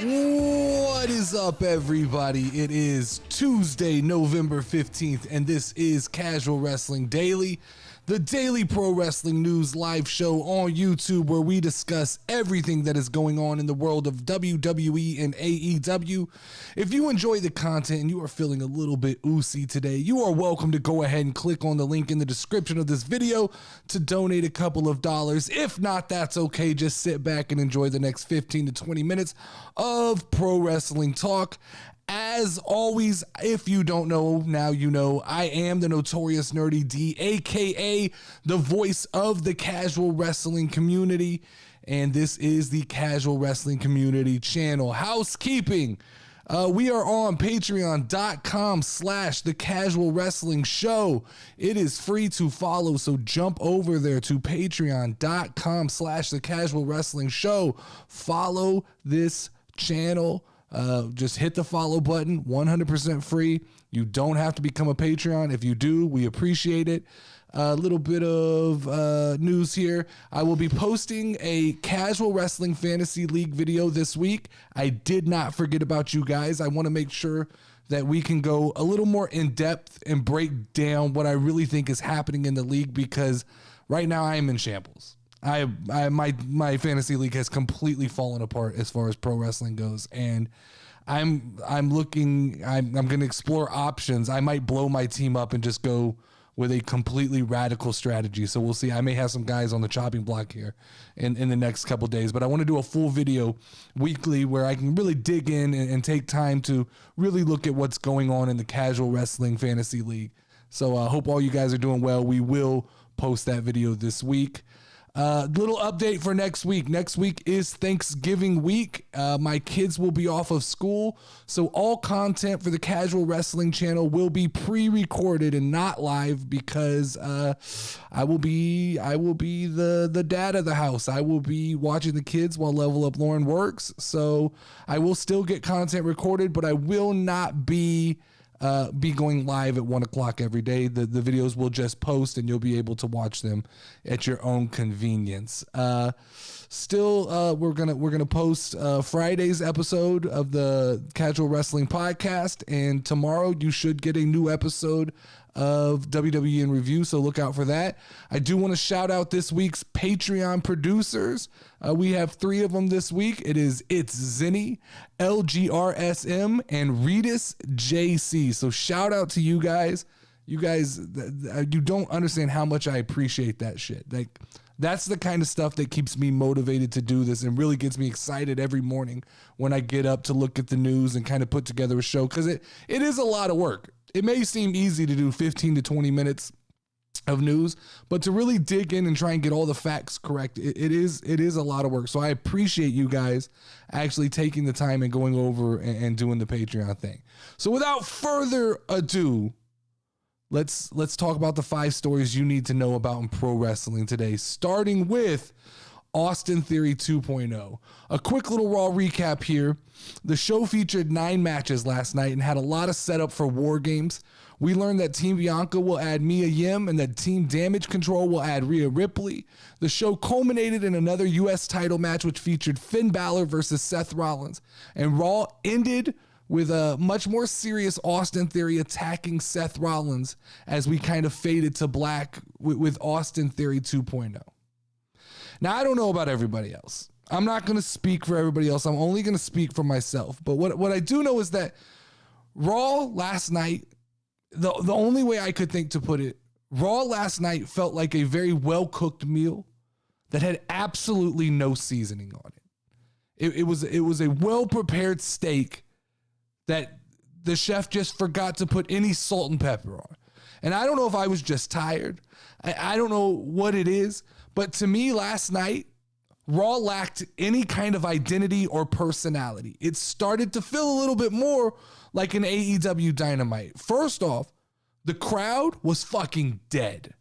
What is up, everybody? It is Tuesday, November 15th, and this is Casual Wrestling Daily, the daily pro wrestling news live show on YouTube where we discuss everything that is going on in the world of WWE and AEW. If you enjoy the content and you are feeling a little bit oozy today, you are welcome to go ahead and click on the link in the description of this video to donate a couple of dollars. If not, that's okay. Just sit back and enjoy the next 15 to 20 minutes of pro wrestling talk. As always, if you don't know, now you know, I am the Notorious Nerdy D, aka the voice of the casual wrestling community, and this is the Casual Wrestling Community channel. Housekeeping. We are on patreon.com/the Casual Wrestling Show. It is free to follow, so jump over there to patreon.com/the Casual Wrestling Show. Follow this channel. Just hit the follow button, 100% free. You don't have to become a Patreon. If you do, we appreciate it. A little bit of news here. I will be posting a Casual Wrestling Fantasy League video this week. I did not forget about you guys. I want to make sure that we can go a little more in depth and break down what I really think is happening in the league, because right now I am in shambles. My fantasy league has completely fallen apart as far as pro wrestling goes, and I'm going to explore options. I might blow my team up and just go with a completely radical strategy. So we'll see. I may have some guys on the chopping block here in the next couple days, but I want to do a full video weekly where I can really dig in and take time to really look at what's going on in the Casual Wrestling Fantasy League. So I hope all you guys are doing well. We will post that video this week. Little update for next week. Next week is Thanksgiving week. My kids will be off of school, so all content for the Casual Wrestling channel will be pre-recorded and not live, because I will be the dad of the house. I will be watching the kids while Level Up Lauren works, so I will still get content recorded, but I will not be going live at 1 o'clock every day. The videos will just post and you'll be able to watch them at your own convenience. Still, we're gonna post Friday's episode of the Casual Wrestling Podcast, and tomorrow you should get a new episode of WWE in Review, so look out for that. I do want to shout out this week's Patreon producers. We have 3 of them this week. It's Zinni, LGRSM, and Redis JC. So shout out to you guys. You guys, you don't understand how much I appreciate that shit. Like, that's the kind of stuff that keeps me motivated to do this and really gets me excited every morning when I get up to look at the news and kind of put together a show, because it is a lot of work. It may seem easy to do 15 to 20 minutes of news, but to really dig in and try and get all the facts correct, it is a lot of work. So I appreciate you guys actually taking the time and going over and doing the Patreon thing. So without further ado, let's talk about the 5 stories you need to know about in pro wrestling today, starting with Austin Theory 2.0. A quick little Raw recap here. The show featured 9 matches last night and had a lot of setup for War Games. We learned that Team Bianca will add Mia Yim and that Team Damage Control will add Rhea Ripley. The show culminated in another U.S. title match, which featured Finn Balor versus Seth Rollins. And Raw ended with a much more serious Austin Theory attacking Seth Rollins as we kind of faded to black with Austin Theory 2.0. Now, I don't know about everybody else. I'm not going to speak for everybody else. I'm only going to speak for myself. But what I do know is that Raw last night, the only way I could think to put it, Raw last night felt like a very well-cooked meal that had absolutely no seasoning on it. It was a well-prepared steak that the chef just forgot to put any salt and pepper on. And I don't know if I was just tired. I don't know what it is. But to me, last night, Raw lacked any kind of identity or personality. It started to feel a little bit more like an AEW Dynamite. First off, the crowd was fucking dead.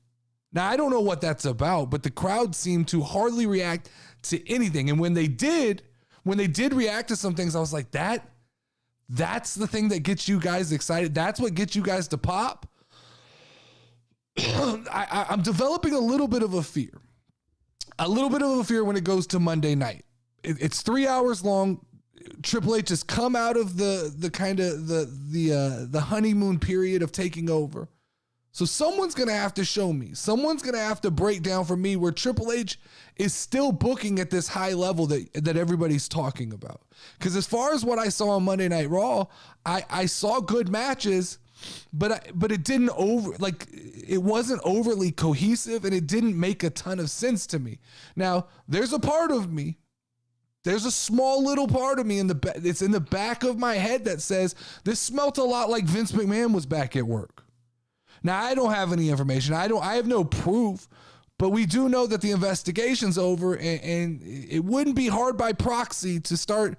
Now, I don't know what that's about, but the crowd seemed to hardly react to anything. And when they did react to some things, I was like, that's the thing that gets you guys excited. That's what gets you guys to pop. I'm developing a little bit of a fear. A little bit of a fear when it goes to Monday night. It's 3 hours long. Triple H has come out of the kind of the honeymoon period of taking over. So someone's going to have to show me. Someone's going to have to break down for me where Triple H is still booking at this high level that everybody's talking about. Because as far as what I saw on Monday Night Raw, I saw good matches, but it didn't it wasn't overly cohesive, and it didn't make a ton of sense to me. Now, there's a part of me, there's a small little part of me it's in the back of my head that says this smelt a lot like Vince McMahon was back at work. Now, I don't have any information. I have no proof, but we do know that the investigation's over, and it wouldn't be hard by proxy to start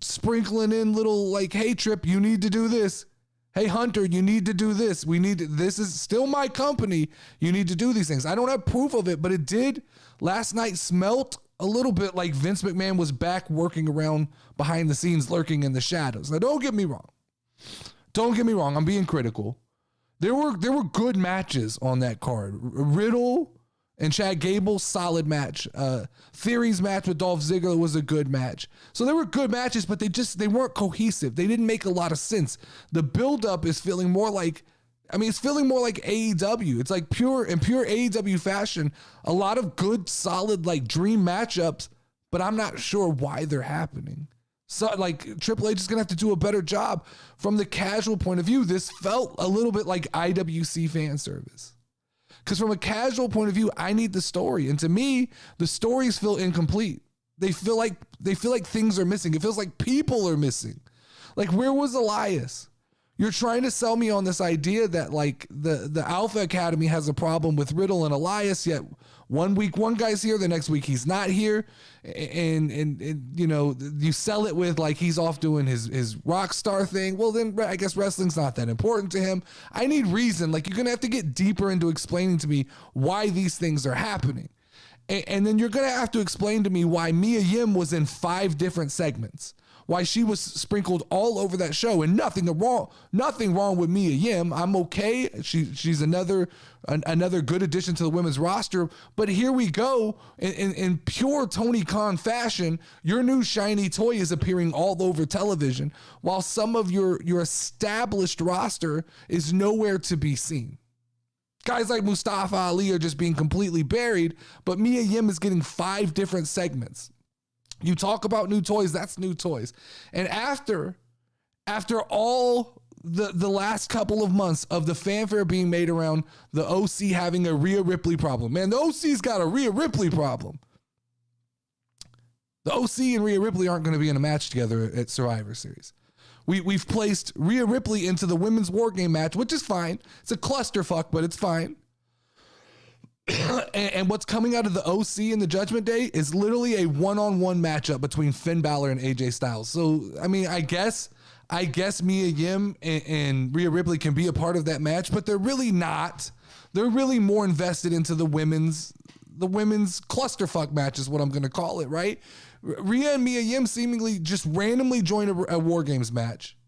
sprinkling in little like, hey, Trip, you need to do this. Hey, Hunter, you need to do this. This is still my company. You need to do these things. I don't have proof of it, but it did last night smelt a little bit like Vince McMahon was back working around behind the scenes, lurking in the shadows. Now, don't get me wrong. I'm being critical. There were good matches on that card. Riddle and Chad Gable, solid match. Theory's match with Dolph Ziggler was a good match. So there were good matches, but they weren't cohesive. They didn't make a lot of sense. The buildup is feeling more like AEW. It's like in pure AEW fashion, a lot of good, solid, like dream matchups, but I'm not sure why they're happening. So, like, Triple H is going to have to do a better job. From the casual point of view, this felt a little bit like IWC fan service. Because from a casual point of view, I need the story. And to me, the stories feel incomplete. They feel like things are missing. It feels like people are missing. Like, where was Elias? You're trying to sell me on this idea that, like, the Alpha Academy has a problem with Riddle and Elias, yet one week one guy's here, the next week he's not here, and you sell it with like he's off doing his rock star thing. Well, then I guess wrestling's not that important to him. I need reason. Like, you're gonna have to get deeper into explaining to me why these things are happening, and then you're gonna have to explain to me why Mia Yim was in 5 different segments. Why she was sprinkled all over that show, and nothing wrong with Mia Yim. I'm okay. She's another good addition to the women's roster. But here we go in pure Tony Khan fashion. Your new shiny toy is appearing all over television, while some of your established roster is nowhere to be seen. Guys like Mustafa Ali are just being completely buried, but Mia Yim is getting 5 different segments. You talk about new toys, that's new toys. And after all the last couple of months of the fanfare being made around the OC having a Rhea Ripley problem, man, the OC's got a Rhea Ripley problem. The OC and Rhea Ripley aren't going to be in a match together at Survivor Series. We've placed Rhea Ripley into the women's war game match, which is fine. It's a clusterfuck, but it's fine. And what's coming out of the OC in the Judgment Day is literally a one-on-one matchup between Finn Balor and AJ Styles. So, I mean, I guess Mia Yim and Rhea Ripley can be a part of that match, but they're really not. They're really more invested into the women's clusterfuck match is what I'm going to call it, right? Rhea and Mia Yim seemingly just randomly join a War Games match.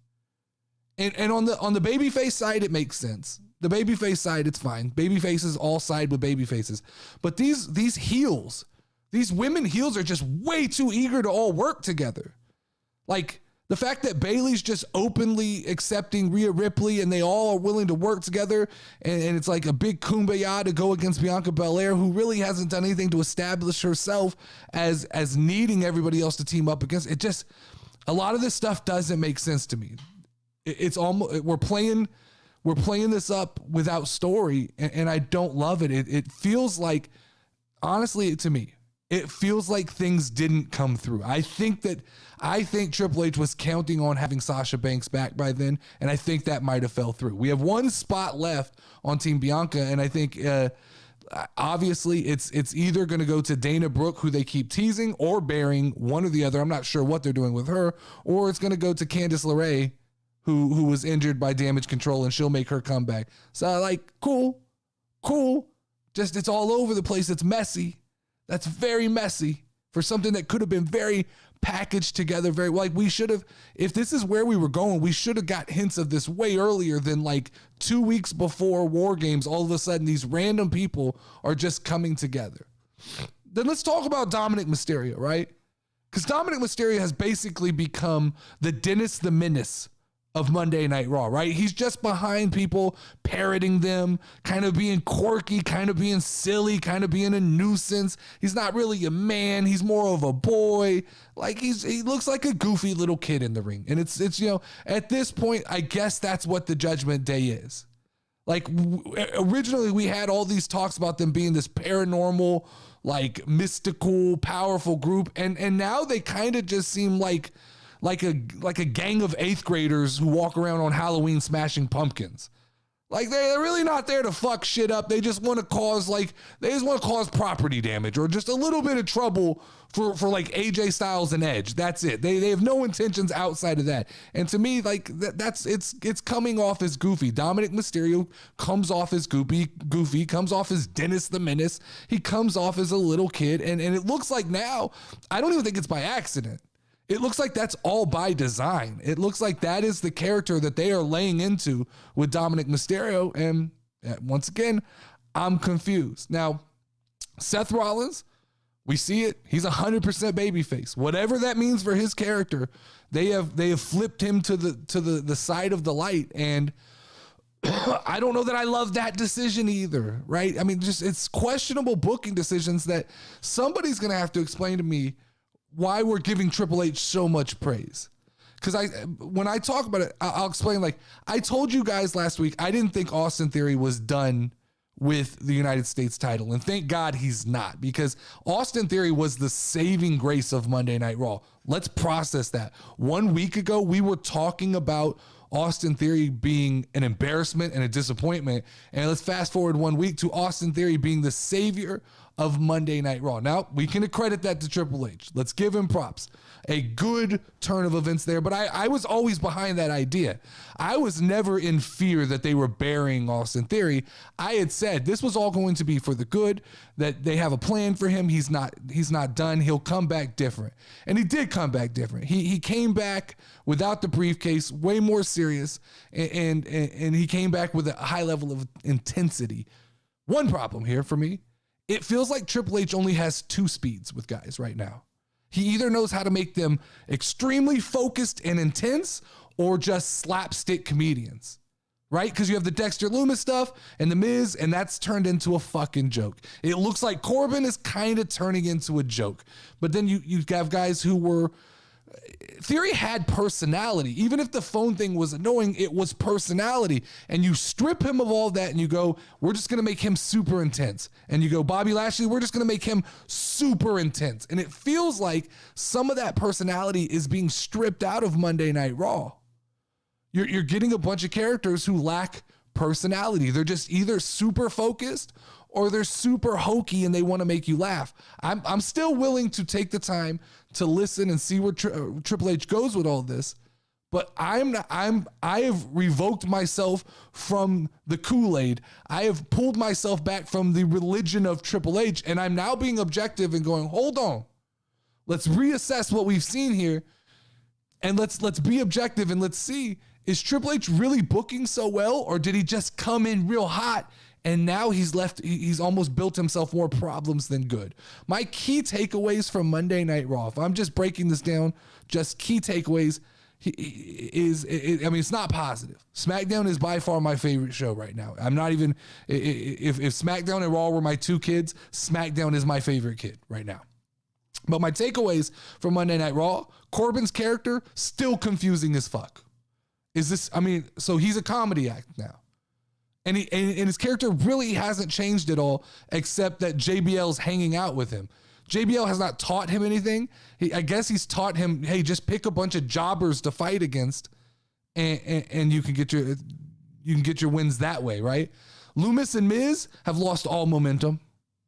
And on the babyface side, it makes sense. The babyface side, it's fine. Babyfaces all side with babyfaces. But these heels, these women heels are just way too eager to all work together. Like, the fact that Bayley's just openly accepting Rhea Ripley and they all are willing to work together, and it's like a big kumbaya to go against Bianca Belair, who really hasn't done anything to establish herself as needing everybody else to team up against. It just, a lot of this stuff doesn't make sense to me. It's almost, we're playing this up without story, and I don't love it. It feels like, honestly, to me, it feels like things didn't come through. I think Triple H was counting on having Sasha Banks back by then, and I think that might have fell through. We have one spot left on Team Bianca, and I think obviously it's either going to go to Dana Brooke, who they keep teasing, or burying, one or the other. I'm not sure what they're doing with her, or it's going to go to Candice LeRae, who was injured by Damage Control, and she'll make her comeback. So, like, cool. Just, it's all over the place. It's messy. That's very messy for something that could have been very packaged together. Very, like, we should have, if this is where we were going, we should have got hints of this way earlier than like 2 weeks before War Games. All of a sudden, these random people are just coming together. Then let's talk about Dominic Mysterio, right? Because Dominic Mysterio has basically become the Dennis the Menace of Monday Night Raw, right? He's just behind people, parroting them, kind of being quirky, kind of being silly, kind of being a nuisance. He's not really a man. He's more of a boy. Like he looks like a goofy little kid in the ring. And it's at this point, I guess that's what the Judgment Day is. Like originally we had all these talks about them being this paranormal, like mystical, powerful group. And now they kind of just seem like a gang of 8th graders who walk around on Halloween smashing pumpkins. Like they're really not there to fuck shit up. They just want to cause property damage or just a little bit of trouble for like AJ Styles and Edge. That's it. They have no intentions outside of that. And to me, like it's coming off as goofy. Dominic Mysterio comes off as goofy, comes off as Dennis the Menace. He comes off as a little kid. And it looks like now, I don't even think it's by accident. It looks like that's all by design. It looks like that is the character that they are laying into with Dominic Mysterio. And once again, I'm confused. Now, Seth Rollins, we see it. He's 100% babyface. Whatever that means for his character, they have flipped him to the side of the light. And I don't know that I love that decision either, right? I mean, just it's questionable booking decisions that somebody's going to have to explain to me why we're giving Triple H so much praise. Because when I talk about it, I'll explain. Like I told you guys last week, I didn't think Austin Theory was done with the United States title. And thank God he's not, because Austin Theory was the saving grace of Monday Night Raw. Let's process that. 1 week ago, we were talking about Austin Theory being an embarrassment and a disappointment. And let's fast forward 1 week to Austin Theory being the savior of Monday Night Raw. Now, we can accredit that to Triple H. Let's give him props. A good turn of events there, but I was always behind that idea. I was never in fear that they were burying Austin Theory. I had said this was all going to be for the good, that they have a plan for him. He's not done. He'll come back different. And he did come back different. He came back without the briefcase, way more serious, and he came back with a high level of intensity. One problem here for me, it feels like Triple H only has 2 speeds with guys right now. He either knows how to make them extremely focused and intense or just slapstick comedians, right? Because you have the Dexter Lumis stuff and the Miz, and that's turned into a fucking joke. It looks like Corbin is kind of turning into a joke. But then you have guys who were... Theory had personality. Even if the phone thing was annoying, it was personality. And you strip him of all that and you go, we're just going to make him super intense. And you go, Bobby Lashley, we're just going to make him super intense. And it feels like some of that personality is being stripped out of Monday Night Raw. You're getting a bunch of characters who lack personality. They're just either super focused or they're super hokey and they want to make you laugh. I'm still willing to take the time to listen and see where Triple H goes with all this, but I have revoked myself from the Kool-Aid. I have pulled myself back from the religion of Triple H, and I'm now being objective and going, hold on, let's reassess what we've seen here, and let's be objective and let's see, is Triple H really booking so well, or did he just come in real hot and now he's almost built himself more problems than good? My key takeaways from Monday Night Raw, if I'm just breaking this down, just key takeaways, it's not positive. SmackDown is by far my favorite show right now. I'm not even, if SmackDown and Raw were my 2 kids, SmackDown is my favorite kid right now. But my takeaways from Monday Night Raw, Corbin's character, still confusing as fuck. So he's a comedy act now. And his character really hasn't changed at all, except that JBL's hanging out with him. JBL has not taught him anything. I guess he's taught him, hey, just pick a bunch of jobbers to fight against, and you can get your wins that way, right? Lumis and Miz have lost all momentum.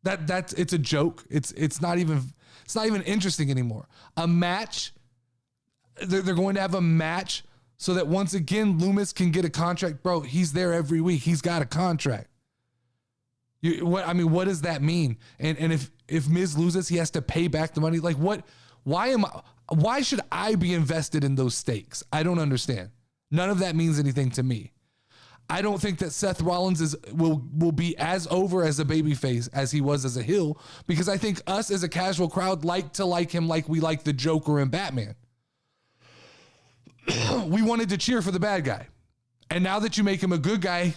It's a joke. It's not even interesting anymore. A match. They're going to have a match so that once again, Lumis can get a contract. Bro, he's there every week. He's got a contract. What does that mean? And if Miz loses, he has to pay back the money. Like what? Why should I be invested in those stakes? I don't understand. None of that means anything to me. I don't think that Seth Rollins will be as over as a babyface as he was as a heel, because I think us as a casual crowd like to like him like we like the Joker and Batman. We wanted to cheer for the bad guy. And now that you make him a good guy,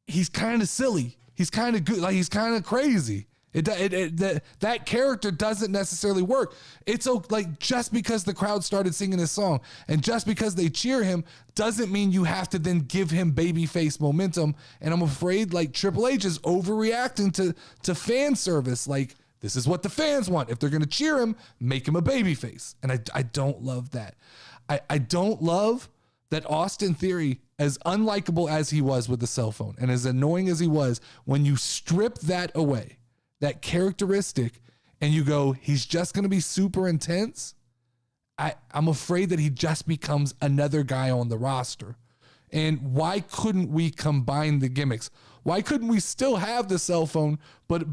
he's kind of silly. He's kind of good. Like, he's kind of crazy. That character doesn't necessarily work. It's like, just because the crowd started singing his song and just because they cheer him doesn't mean you have to then give him babyface momentum. And I'm afraid like Triple H is overreacting to fan service. Like, this is what the fans want. If they're going to cheer him, make him a babyface. And I don't love that. I don't love that Austin Theory, as unlikable as he was with the cell phone and as annoying as he was, when you strip that away, that characteristic, and you go, he's just going to be super intense, I'm afraid that he just becomes another guy on the roster. And why couldn't we combine the gimmicks? Why couldn't we still have the cell phone, but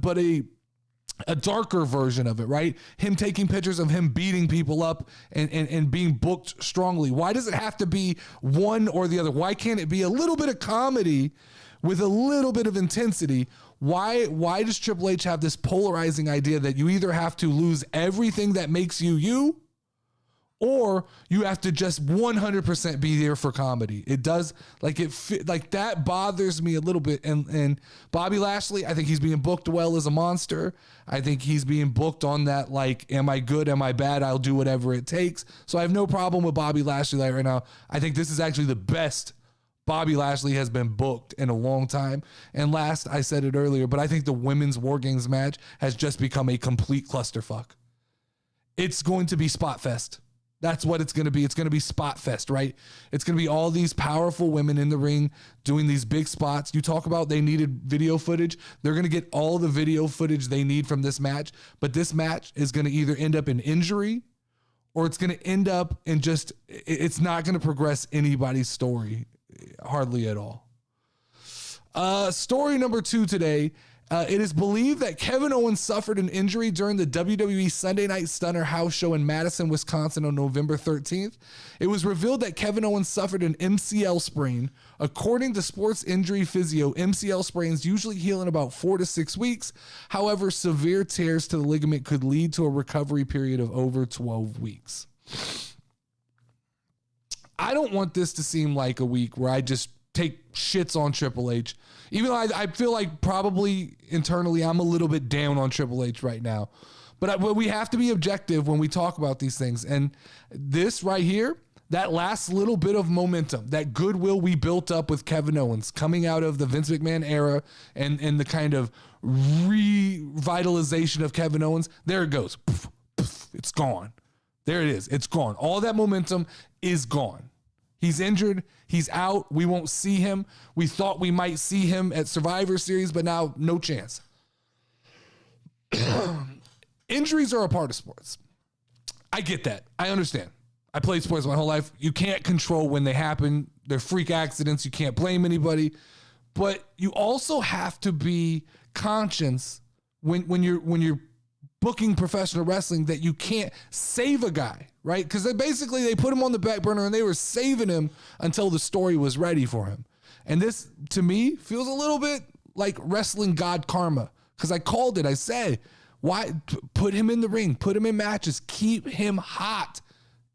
a darker version of it, right? Him taking pictures of him beating people up and being booked strongly. Why does it have to be one or the other? Why can't it be a little bit of comedy with a little bit of intensity? Why does Triple H have this polarizing idea that you either have to lose everything that makes you you, or you have to just 100% be there for comedy? It does, like, that bothers me a little bit. And Bobby Lashley, I think he's being booked well as a monster. I think he's being booked on that, like, am I good? Am I bad? I'll do whatever it takes. So I have no problem with Bobby Lashley right now. I think this is actually the best Bobby Lashley has been booked in a long time. And last, I said it earlier, but I think the women's War Games match has just become a complete clusterfuck. It's going to be Spot Fest. That's what it's going to be. It's going to be Spot Fest, right? It's going to be all these powerful women in the ring doing these big spots. You talk about they needed video footage. They're going to get all the video footage they need from this match. But this match is going to either end up in injury, or it's going to end up in just, it's not going to progress anybody's story hardly at all. Story number 2 today. It is believed that Kevin Owens suffered an injury during the WWE Sunday Night Stunner house show in Madison, Wisconsin on November 13th. It was revealed that Kevin Owens suffered an MCL sprain. According to sports injury physio, MCL sprains usually heal in about 4 to 6 weeks. However, severe tears to the ligament could lead to a recovery period of over 12 weeks. I don't want this to seem like a week where I just take shits on Triple H. Even though I feel like probably internally I'm a little bit down on Triple H right now. But we have to be objective when we talk about these things. And this right here, that last little bit of momentum, that goodwill we built up with Kevin Owens coming out of the Vince McMahon era and the kind of revitalization of Kevin Owens, there it goes. Poof, poof, it's gone. There it is. It's gone. All that momentum is gone. He's injured. He's out. We won't see him. We thought we might see him at Survivor Series, but now no chance. Injuries are a part of sports. I get that. I understand. I played sports my whole life. You can't control when they happen. They're freak accidents. You can't blame anybody. But you also have to be conscious when you're booking professional wrestling that you can't save a guy, right? Because they put him on the back burner and they were saving him until the story was ready for him. And this, to me, feels a little bit like wrestling god karma, because I called it. I said, why put him in the ring, put him in matches, keep him hot.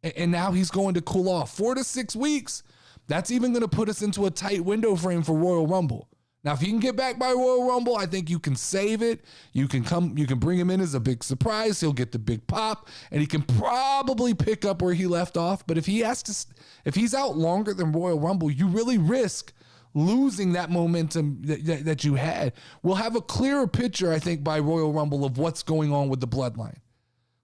And now he's going to cool off 4 to 6 weeks. That's even going to put us into a tight window frame for Royal Rumble. Now, if he can get back by Royal Rumble, I think you can save it. You can bring him in as a big surprise. He'll get the big pop, and he can probably pick up where he left off. But if he's out longer than Royal Rumble, you really risk losing that momentum that you had. We'll have a clearer picture, I think, by Royal Rumble of what's going on with the bloodline.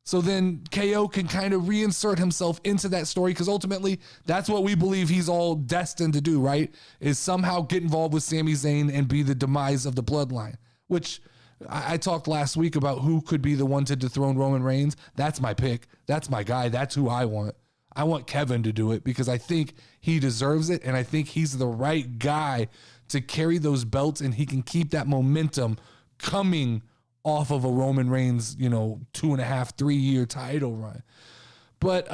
So then KO can kind of reinsert himself into that story, because ultimately that's what we believe he's all destined to do, right? Is somehow get involved with Sami Zayn and be the demise of the bloodline, which I talked last week about who could be the one to dethrone Roman Reigns. That's my pick. That's my guy. That's who I want. I want Kevin to do it because I think he deserves it, and I think he's the right guy to carry those belts, and he can keep that momentum coming off of a Roman Reigns, 2.5, 3 year title run. But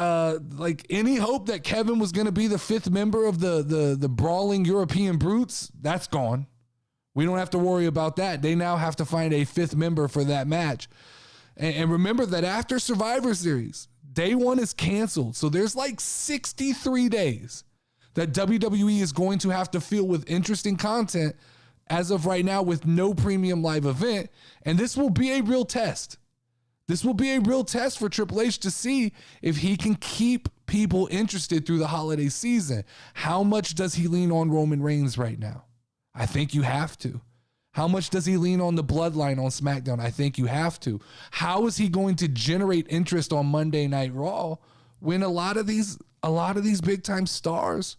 like any hope that Kevin was going to be the fifth member of the brawling European brutes, that's gone. We don't have to worry about that. They now have to find a fifth member for that match. And remember that after Survivor Series, day one is canceled. So there's like 63 days that WWE is going to have to fill with interesting content as of right now with no premium live event. And this will be a real test. This will be a real test for Triple H to see if he can keep people interested through the holiday season. How much does he lean on Roman Reigns right now? I think you have to. How much does he lean on the bloodline on SmackDown? I think you have to. How is he going to generate interest on Monday Night Raw when a lot of these big time stars,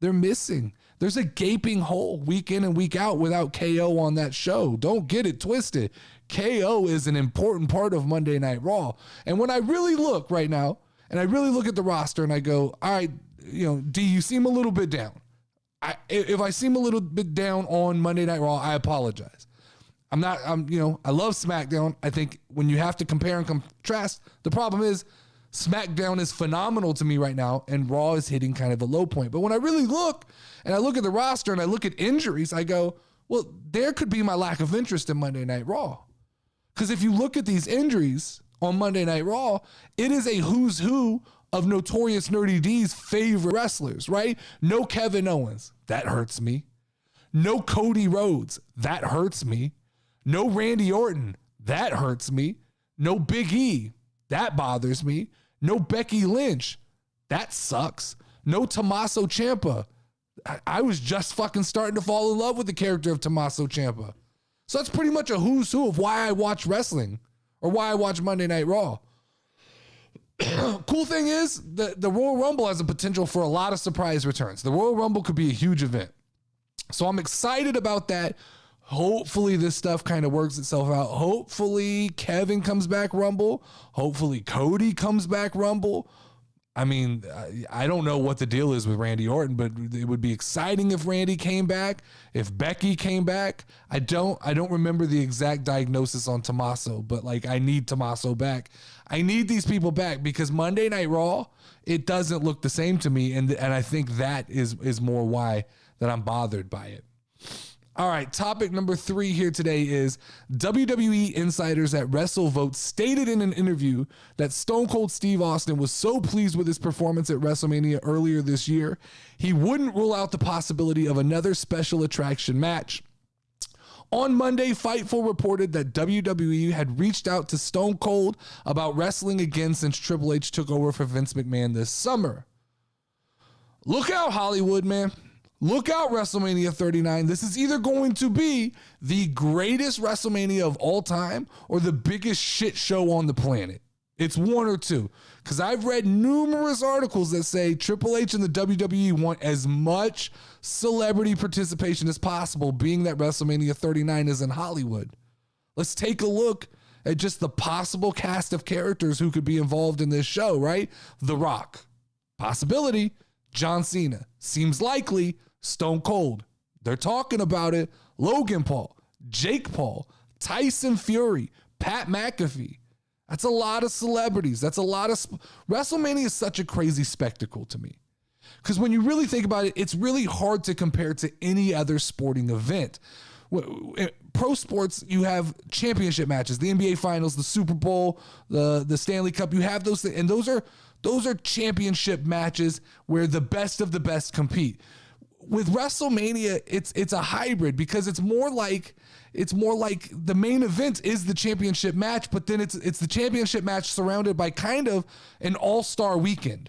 they're missing? There's a gaping hole week in and week out without KO on that show. Don't get it twisted. KO is an important part of Monday Night Raw. And when I really look right now, and I really look at the roster and I go, all right, D, you seem a little bit down. If I seem a little bit down on Monday Night Raw, I apologize. I love SmackDown. I think when you have to compare and contrast, the problem is SmackDown is phenomenal to me right now, and Raw is hitting kind of a low point. But when I really look, and I look at the roster and I look at injuries, I go, well, there could be my lack of interest in Monday Night Raw. Because if you look at these injuries on Monday Night Raw, it is a who's who of Notorious Nerdy D's favorite wrestlers, right? No Kevin Owens. That hurts me. No Cody Rhodes. That hurts me. No Randy Orton. That hurts me. No Big E. That bothers me. No Becky Lynch. That sucks. No Tommaso Ciampa. I was just fucking starting to fall in love with the character of Tommaso Ciampa. So that's pretty much a who's who of why I watch wrestling or why I watch Monday Night Raw. Cool thing is the Royal Rumble has a potential for a lot of surprise returns. The Royal Rumble could be a huge event. So I'm excited about that. Hopefully this stuff kind of works itself out. Hopefully Kevin comes back Rumble. Hopefully Cody comes back Rumble. I mean, I don't know what the deal is with Randy Orton, but it would be exciting if Randy came back, if Becky came back. I don't remember the exact diagnosis on Tommaso, but like I need Tommaso back. I need these people back because Monday Night Raw, it doesn't look the same to me, and I think that is more why that I'm bothered by it. All right, topic number 3 here today is WWE insiders at WrestleVote stated in an interview that Stone Cold Steve Austin was so pleased with his performance at WrestleMania earlier this year, he wouldn't rule out the possibility of another special attraction match. On Monday, Fightful reported that WWE had reached out to Stone Cold about wrestling again since Triple H took over for Vince McMahon this summer. Look out, Hollywood, man. Look out, WrestleMania 39. This is either going to be the greatest WrestleMania of all time or the biggest shit show on the planet. It's one or two. Because I've read numerous articles that say Triple H and the WWE want as much celebrity participation as possible, being that WrestleMania 39 is in Hollywood. Let's take a look at just the possible cast of characters who could be involved in this show, right? The Rock. Possibility. John Cena. Seems likely. Stone Cold. They're talking about it. Logan Paul, Jake Paul, Tyson Fury, Pat McAfee. That's a lot of celebrities. That's a lot of... WrestleMania is such a crazy spectacle to me. Because when you really think about it, it's really hard to compare to any other sporting event. Pro sports, you have championship matches, the NBA Finals, the Super Bowl, the Stanley Cup. You have those things, and those are championship matches where the best of the best compete. With WrestleMania, it's a hybrid because it's more like the main event is the championship match, but then it's the championship match surrounded by kind of an all-star weekend.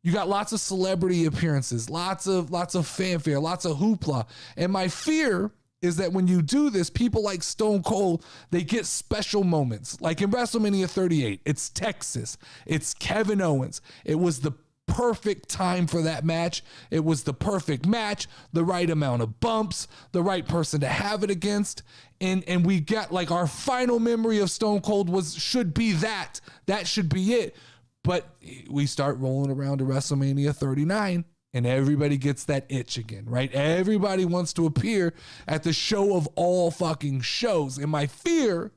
You got lots of celebrity appearances, lots of fanfare, lots of hoopla. And my fear is that when you do this, people like Stone Cold, they get special moments. Like in WrestleMania 38, it's Texas, it's Kevin Owens. It was the perfect time for that match. It was the perfect match, the right amount of bumps, the right person to have it against. And we got like our final memory of Stone Cold should be that. That should be it. But we start rolling around to WrestleMania 39 and everybody gets that itch again, right? Everybody wants to appear at the show of all fucking shows. And my fear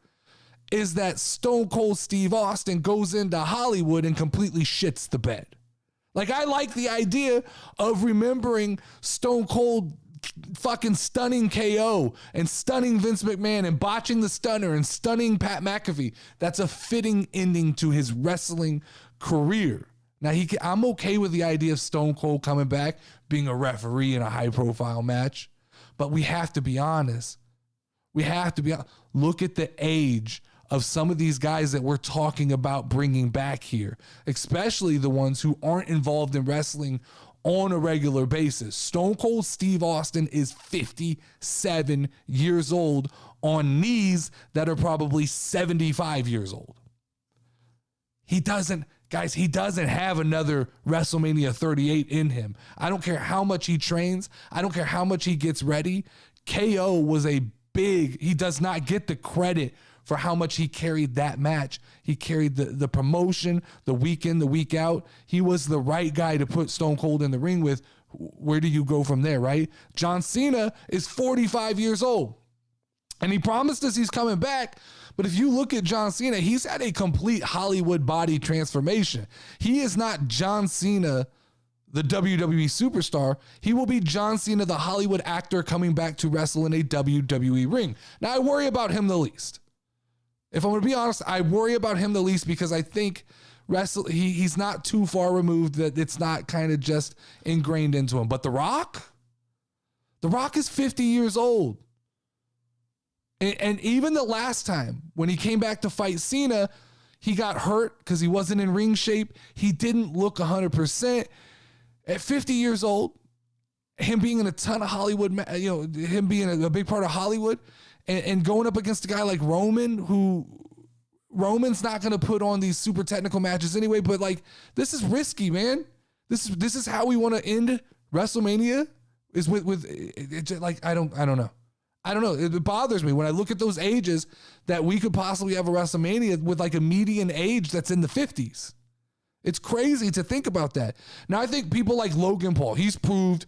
is that Stone Cold Steve Austin goes into Hollywood and completely shits the bed. Like, I like the idea of remembering Stone Cold fucking stunning KO and stunning Vince McMahon and botching the stunner and stunning Pat McAfee. That's a fitting ending to his wrestling career. Now, I'm okay with the idea of Stone Cold coming back, being a referee in a high-profile match, but we have to be honest. Look at the age of some of these guys that we're talking about bringing back here, especially the ones who aren't involved in wrestling on a regular basis. Stone Cold Steve Austin is 57 years old on knees that are probably 75 years old. He doesn't have another WrestleMania 38 in him. I don't care how much he trains. I don't care how much he gets ready. KO was he does not get the credit for how much he carried that match. He carried the promotion, the week in, the week out. He was the right guy to put Stone Cold in the ring with. Where do you go from there, right? John Cena is 45 years old, and he promised us he's coming back. But if you look at John Cena, he's had a complete Hollywood body transformation. He is not John Cena, the WWE superstar. He will be John Cena, the Hollywood actor coming back to wrestle in a WWE ring. Now, I worry about him the least. If I'm going to be honest, I worry about him the least because I think he's not too far removed that it's not kind of just ingrained into him. But The Rock is 50 years old. And even the last time when he came back to fight Cena, he got hurt because he wasn't in ring shape. He didn't look 100%. At 50 years old, him being in a ton of Hollywood, him being a big part of Hollywood, and going up against a guy like Roman's not going to put on these super technical matches anyway, but like, this is risky, man. This is how we want to end WrestleMania, is with like, I don't know. It bothers me when I look at those ages that we could possibly have a WrestleMania with like a median age that's in the 50s. It's crazy to think about that. Now, I think people like Logan Paul, he's proved,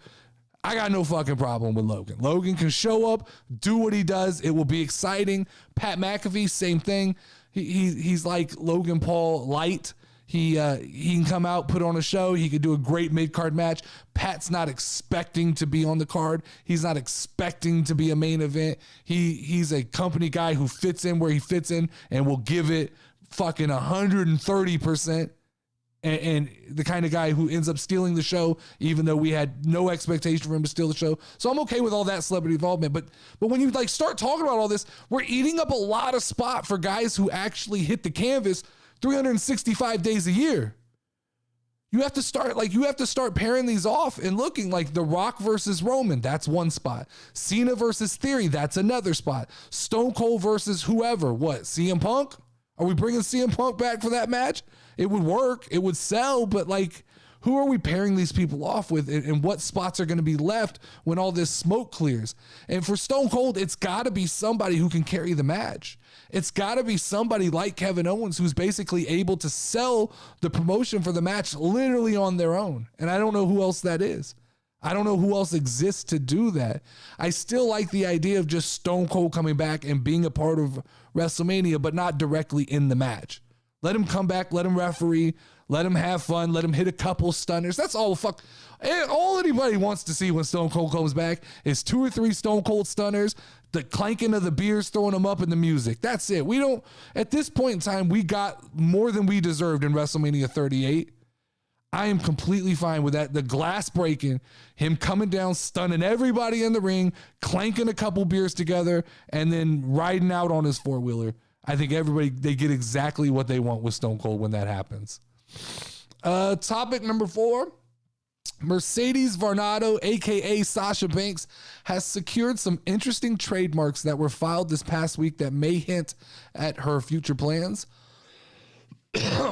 I got no fucking problem with Logan. Logan can show up, do what he does. It will be exciting. Pat McAfee, same thing. He's like Logan Paul light. He can come out, put on a show. He could do a great mid-card match. Pat's not expecting to be on the card. He's not expecting to be a main event. He's a company guy who fits in where he fits in and will give it fucking 130%. And the kind of guy who ends up stealing the show, even though we had no expectation for him to steal the show. So I'm okay with all that celebrity involvement. But when you like start talking about all this, we're eating up a lot of spot for guys who actually hit the canvas 365 days a year. You have to start pairing these off and looking like The Rock versus Roman. That's one spot. Cena versus Theory. That's another spot. Stone Cold versus whoever. What? CM Punk? Are we bringing CM Punk back for that match? It would work. It would sell. But like, who are we pairing these people off with, and what spots are going to be left when all this smoke clears? And for Stone Cold, it's got to be somebody who can carry the match. It's got to be somebody like Kevin Owens who's basically able to sell the promotion for the match literally on their own. And I don't know who else that is. I don't know who else exists to do that. I still like the idea of just Stone Cold coming back and being a part of WrestleMania, but not directly in the match. Let him come back, let him referee, let him have fun, let him hit a couple stunners. That's all all anybody wants to see when Stone Cold comes back is 2 or 3 Stone Cold stunners, the clanking of the beers, throwing them up, in the music. That's it. At this point in time, we got more than we deserved in WrestleMania 38. I am completely fine with that. The glass breaking, him coming down, stunning everybody in the ring, clanking a couple beers together, and then riding out on his four-wheeler. I think they get exactly what they want with Stone Cold when that happens. Topic number 4. Mercedes Varnado, a.k.a. Sasha Banks, has secured some interesting trademarks that were filed this past week that may hint at her future plans.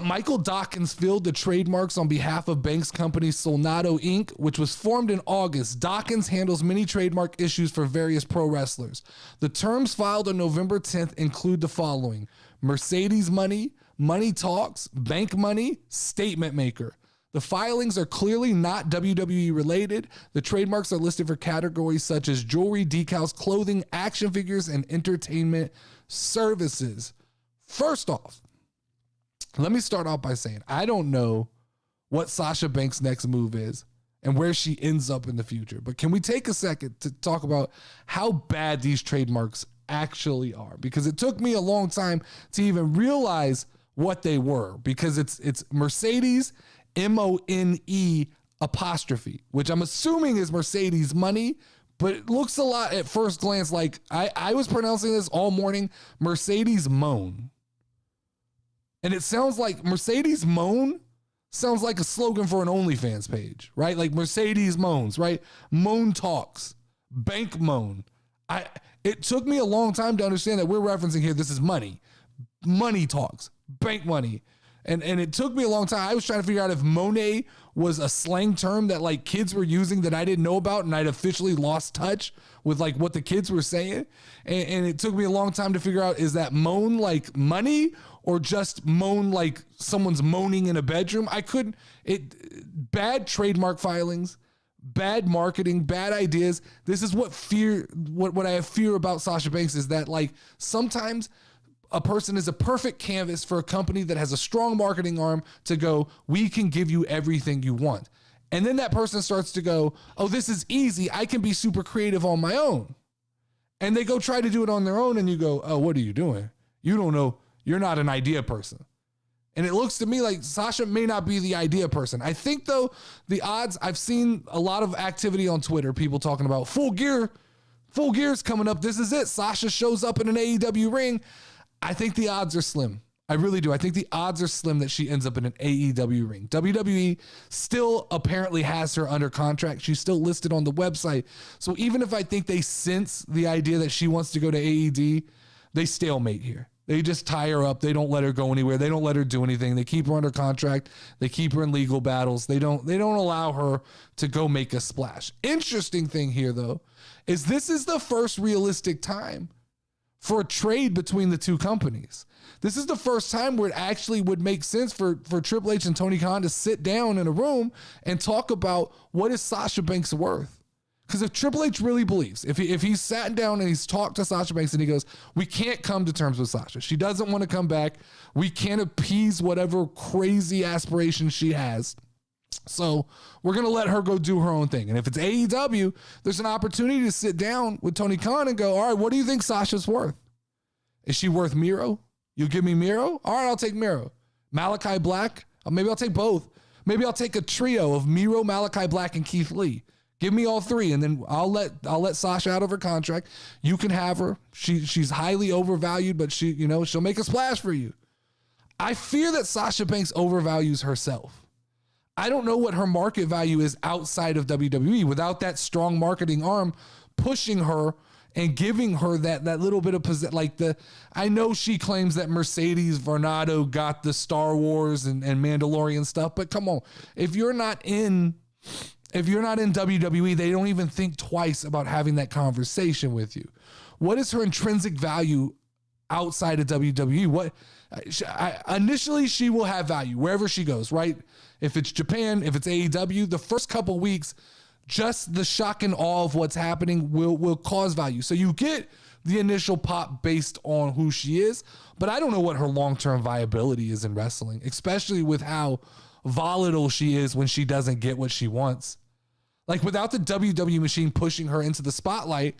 Michael Dawkins filled the trademarks on behalf of Banks' company Solnado Inc., which was formed in August. Dawkins handles many trademark issues for various pro wrestlers. The terms filed on November 10th include the following: Mercedes Money, Money Talks, Bank Money, Statement Maker. The filings are clearly not WWE related. The trademarks are listed for categories such as jewelry, decals, clothing, action figures, and entertainment services. First off, let me start off by saying I don't know what Sasha Banks' next move is and where she ends up in the future. But can we take a second to talk about how bad these trademarks actually are? Because it took me a long time to even realize what they were, because it's Mercedes, MONE apostrophe, which I'm assuming is Mercedes money, but it looks a lot at first glance like I was pronouncing this all morning, Mercedes moan. And it sounds like Mercedes moan sounds like a slogan for an OnlyFans page, right? Like Mercedes moans, right? Moan talks, bank moan. It took me a long time to understand that we're referencing here, this is money talks, bank money. And it took me a long time. I was trying to figure out if Monet was a slang term that like kids were using that I didn't know about, and I'd officially lost touch with like what the kids were saying. And it took me a long time to figure out, is that moan like money or just moan like someone's moaning in a bedroom? Bad trademark filings, bad marketing, bad ideas. This is what I have fear about Sasha Banks, is that like sometimes a person is a perfect canvas for a company that has a strong marketing arm to go, we can give you everything you want. And then that person starts to go, oh, this is easy. I can be super creative on my own. And they go try to do it on their own. And you go, oh, what are you doing? You don't know. You're not an idea person. And it looks to me like Sasha may not be the idea person. I think though, the odds, I've seen a lot of activity on Twitter, people talking about Full Gear's coming up. This is it. Sasha shows up in an AEW ring. I think the odds are slim. I really do. I think the odds are slim that she ends up in an AEW ring. WWE still apparently has her under contract. She's still listed on the website. So even if I think they sense the idea that she wants to go to AED, they stalemate here. They just tie her up. They don't let her go anywhere. They don't let her do anything. They keep her under contract. They keep her in legal battles. They don't allow her to go make a splash. Interesting thing here though, is this is the first realistic time for a trade between the two companies. This is the first time where it actually would make sense for Triple H and Tony Khan to sit down in a room and talk about what is Sasha Banks worth. Because if Triple H really believes, if he's sat down and he's talked to Sasha Banks and he goes, we can't come to terms with Sasha. She doesn't want to come back. We can't appease whatever crazy aspirations she has. So we're going to let her go do her own thing. And if it's AEW, there's an opportunity to sit down with Tony Khan and go, all right, what do you think Sasha's worth? Is she worth Miro? You give me Miro? All right, I'll take Miro. Malachi Black? Maybe I'll take both. Maybe I'll take a trio of Miro, Malachi Black, and Keith Lee. Give me all three, and then I'll let Sasha out of her contract. You can have her. She's highly overvalued, but she'll make a splash for you. I fear that Sasha Banks overvalues herself. I don't know what her market value is outside of WWE without that strong marketing arm pushing her and giving her that little bit of I know she claims that Mercedes Varnado got the Star Wars and Mandalorian stuff, but come on, if you're not in WWE, they don't even think twice about having that conversation with you. What is her intrinsic value outside of WWE? Initially she will have value wherever she goes, right? If it's Japan, if it's AEW, the first couple weeks, just the shock and awe of what's happening will cause value. So you get the initial pop based on who she is, but I don't know what her long-term viability is in wrestling, especially with how volatile she is when she doesn't get what she wants. Like without the WWE machine pushing her into the spotlight,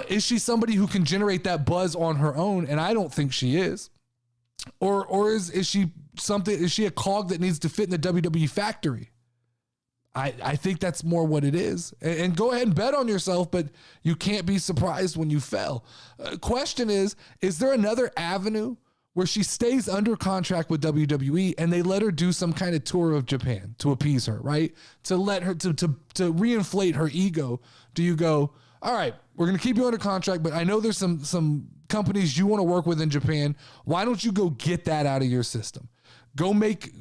is she somebody who can generate that buzz on her own? And I don't think she is. Or is she a cog that needs to fit in the WWE factory? I think that's more what it is. And go ahead and bet on yourself, but you can't be surprised when you fail. Question is there another avenue where she stays under contract with WWE and they let her do some kind of tour of Japan to appease her, right? To let her, to reinflate her ego. Do you go, all right, we're going to keep you under contract, but I know there's some companies you want to work with in Japan. Why don't you go get that out of your system? Go make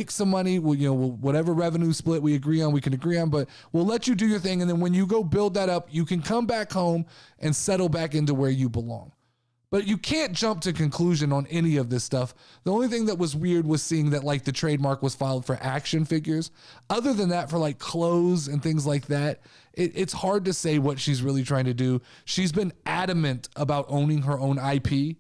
some money. Whatever revenue split we can agree on, but we'll let you do your thing. And then when you go build that up, you can come back home and settle back into where you belong. But you can't jump to conclusion on any of this stuff. The only thing that was weird was seeing that like the trademark was filed for action figures. Other than that, for like clothes and things like that, it's hard to say what she's really trying to do. She's been adamant about owning her own IP.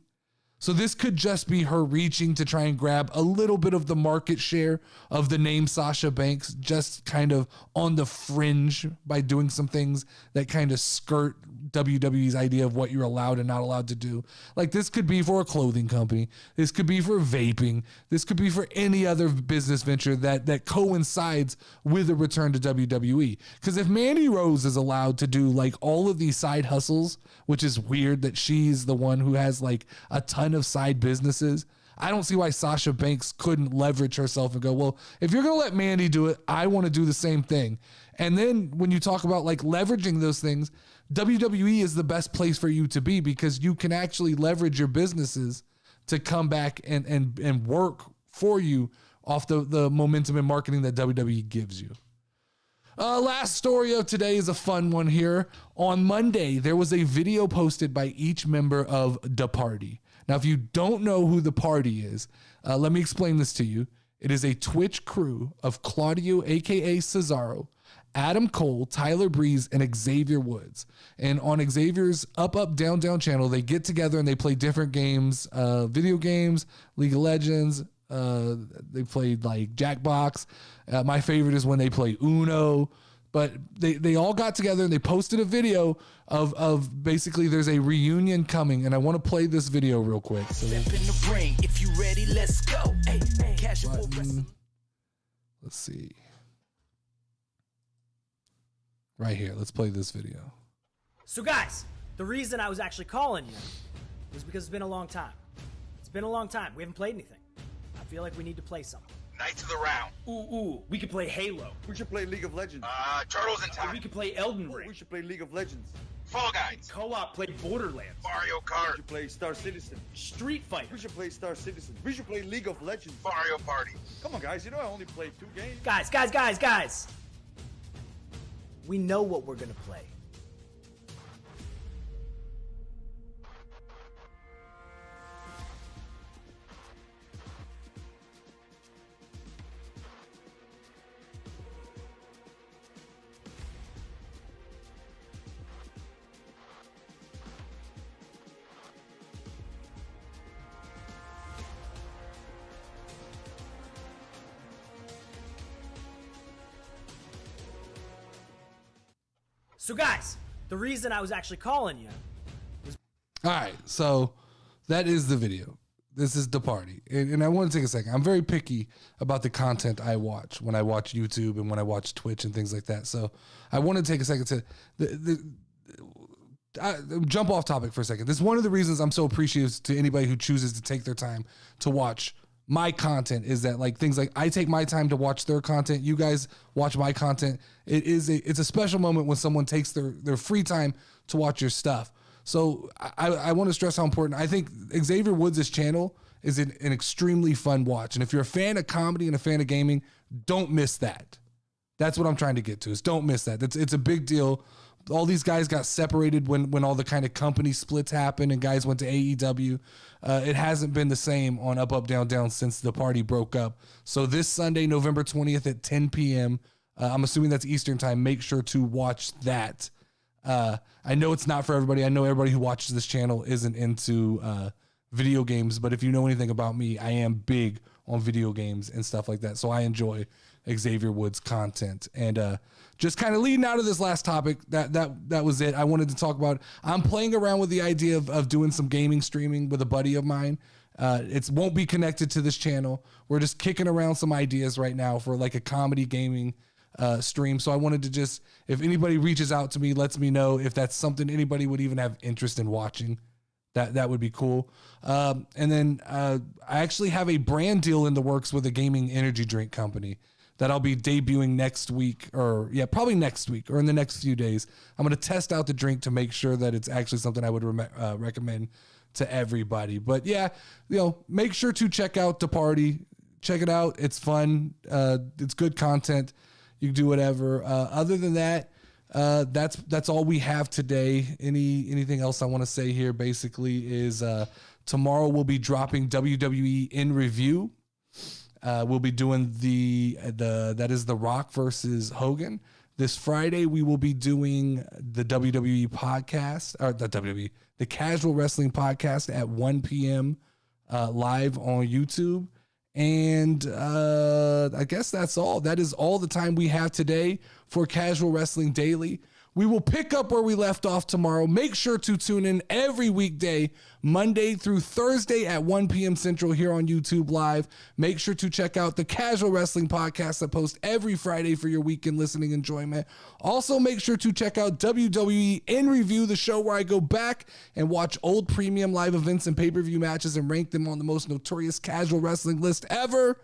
So this could just be her reaching to try and grab a little bit of the market share of the name Sasha Banks, just kind of on the fringe by doing some things that kind of skirt WWE's idea of what you're allowed and not allowed to do. Like, this could be for a clothing company. This could be for vaping. This could be for any other business venture that coincides with a return to WWE. Because if Mandy Rose is allowed to do like all of these side hustles, which is weird that she's the one who has like a ton of side businesses, I don't see why Sasha Banks couldn't leverage herself and go, well, if you're going to let Mandy do it, I want to do the same thing. And then when you talk about like leveraging those things, WWE is the best place for you to be, because you can actually leverage your businesses to come back and work for you off the momentum and marketing that WWE gives you. Last story of today is a fun one here. On Monday, there was a video posted by each member of DAPARTY. Now, if you don't know who the party is, let me explain this to you. It is a Twitch crew of Claudio, aka Cesaro, Adam Cole, Tyler Breeze, and Xavier Woods. And on Xavier's Up, Up, Down, Down channel, they get together and they play different games, video games, League of Legends. They played like Jackbox. My favorite is when they play Uno. But they all got together and they posted a video of basically there's a reunion coming, and I want to play this video real quick. So step in the ring. If you ready, let's go. Hey, let's see. Right here. Let's play this video. So guys, the reason I was actually calling you was because it's been a long time. It's been a long time. We haven't played anything. I feel like we need to play something. Knights of the Round. Ooh, we could play Halo. We should play League of Legends. Turtles in Time. We could play Elden Ring. We should play League of Legends. Fall Guys. Co-op play Borderlands. Mario We Kart. should play Star Citizen. Street Fighter. We should play Star Citizen. We should play League of Legends. Mario Party. Come on, guys. You know I only played 2 games. Guys. We know what we're gonna play. So guys, the reason I was actually calling you was... All right, so that is the video. This is DAPARTY. And I want to take a second. I'm very picky about the content I watch when I watch YouTube and when I watch Twitch and things like that. So I want to take a second to jump off topic for a second. This is one of the reasons I'm so appreciative to anybody who chooses to take their time to watch my content, is that like things like I take my time to watch their content. You guys watch my content. It's a special moment when someone takes their free time to watch your stuff. So I want to stress how important I think Xavier Woods' channel is an extremely fun watch. And if you're a fan of comedy and a fan of gaming, don't miss that. That's what I'm trying to get to, is don't miss that. It's a big deal. All these guys got separated when all the kind of company splits happened and guys went to AEW. It hasn't been the same on Up, Up, Down, Down since the party broke up. So this Sunday, November 20th at 10 p.m., I'm assuming that's Eastern time. Make sure to watch that. I know it's not for everybody. I know everybody who watches this channel isn't into video games, but if you know anything about me, I am big on video games and stuff like that. So I enjoy Xavier Woods content. And just kind of leading out of this last topic, that was it. I wanted to talk about, I'm playing around with the idea of doing some gaming streaming with a buddy of mine. It won't be connected to this channel. We're just kicking around some ideas right now for like a comedy gaming stream. So I wanted to just, if anybody reaches out to me, lets me know if that's something anybody would even have interest in watching. That would be cool. And then I actually have a brand deal in the works with a gaming energy drink company that I'll be debuting next week, or probably next week or in the next few days. I'm going to test out the drink to make sure that it's actually something I would recommend to everybody. But yeah, make sure to check out DAPARTY. Check it out. It's fun. It's good content. You can do whatever. Other than that, that's all we have today. Anything else I want to say here basically is tomorrow we'll be dropping WWE in review. We'll be doing that is The Rock versus Hogan. This Friday we will be doing the WWE podcast, or the Casual Wrestling Podcast at 1 p.m. live on YouTube. And I guess that's all. That is all the time we have today for Casual Wrestling Daily. We will pick up where we left off tomorrow. Make sure to tune in every weekday, Monday through Thursday at 1 p.m. Central here on YouTube Live. Make sure to check out the Casual Wrestling Podcast that posts every Friday for your weekend listening enjoyment. Also, make sure to check out WWE In Review, the show where I go back and watch old premium live events and pay-per-view matches and rank them on the most notorious casual wrestling list ever.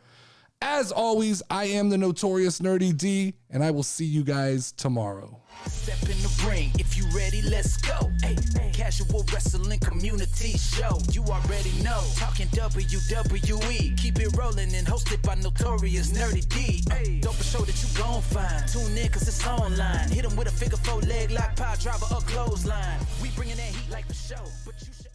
As always, I am the Notorious Nerdy D, and I will see you guys tomorrow. Step in the ring, if you ready, let's go. Hey, Casual Wrestling Community Show. You already know, talking WWE. Keep it rolling and hosted by Notorious Nerdy D. Don't be sure that you gon' find. Tune in cause it's online. Hit 'em with a figure 4 leg lock, power driver, or clothesline. We bringing that heat like the show, but you should